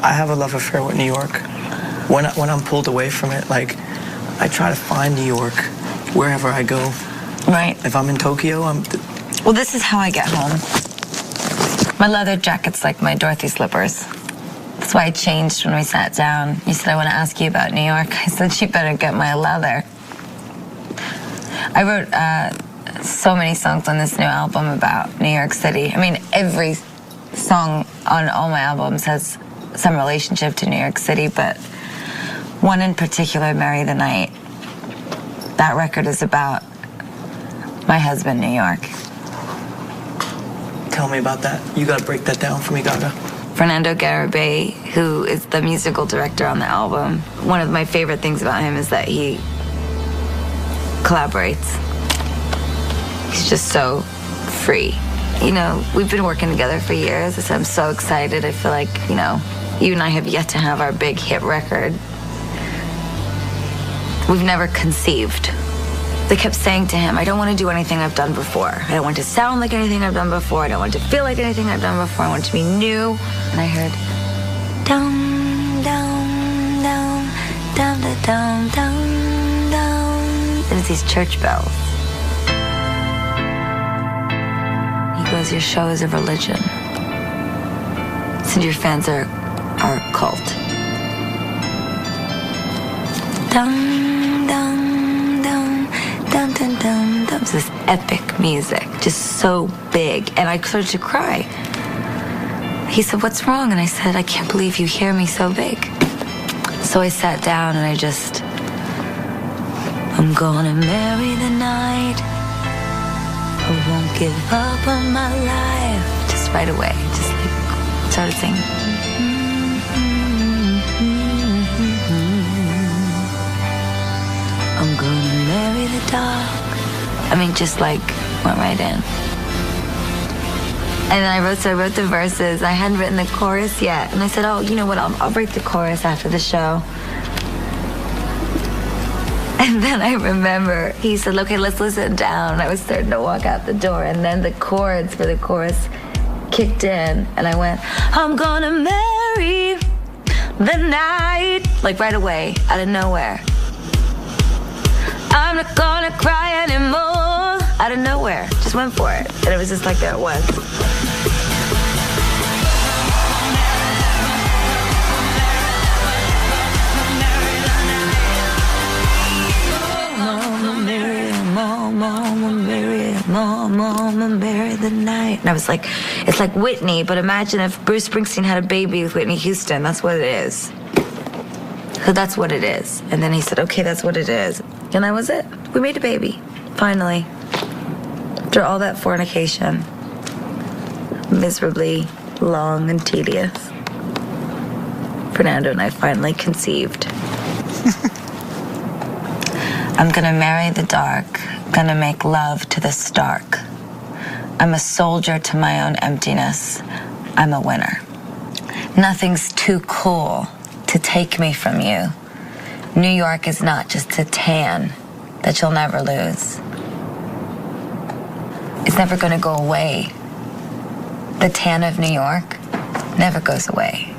I have a love affair with New York. When I'm pulled away from it, like, I try to find New York wherever I go. Right. If I'm in Tokyo, Well, this is how I get home. My leather jacket's like my Dorothy slippers. That's why I changed when we sat down. You said, I want to ask you about New York. I said, you better get my leather. I wrote so many songs on this new album about New York City. I mean, every song on all my albums has some relationship to New York City, but one in particular, Marry the Night, that record is about my husband, New York. Tell me about that. You gotta break that down for me, Gaga. Fernando Garibay, who is the musical director on the album, one of my favorite things about him is that he collaborates. He's just so free. You know, we've been working together for years. I'm so excited. I feel like, you know, you and I have yet to have our big hit record. We've never conceived. They kept saying to him, I don't want to do anything I've done before. I don't want to sound like anything I've done before. I don't want to feel like anything I've done before. I want it to be new. And I heard, dum, dum, dum, dum, dum, dum, dum. And it's these church bells. He goes, your show is a religion. So your fans are a cult. Dum, dum, dum, dum, dum, dum, dum. It's this epic music, just so big. And I started to cry. He said, what's wrong? And I said, I can't believe you hear me so big. So I sat down and I just, I'm gonna marry the night. I won't give up on my life. Just right away, just like started singing. I'm gonna marry the dark. I mean, just like went right in. And then I wrote the verses. I hadn't written the chorus yet. And I said, oh, you know what, I'll write the chorus after the show. And then I remember he said, okay, let's listen down. And I was starting to walk out the door. And then the chords for the chorus kicked in. And I went, I'm gonna marry the night. Like right away, out of nowhere. I'm not gonna cry anymore. Out of nowhere, just went for it. And it was just like, there it was. Mama, marry the night. And I was like, it's like Whitney, but imagine if Bruce Springsteen had a baby with Whitney Houston. That's what it is. So that's what it is. And then he said, okay, that's what it is. And that was it. We made a baby, finally. After all that fornication, miserably long and tedious, Fernando and I finally conceived. I'm gonna marry the dark, gonna make love to the stark. I'm a soldier to my own emptiness. I'm a winner. Nothing's too cool to take me from you. New York is not just a tan that you'll never lose. It's never gonna go away. The tan of New York never goes away.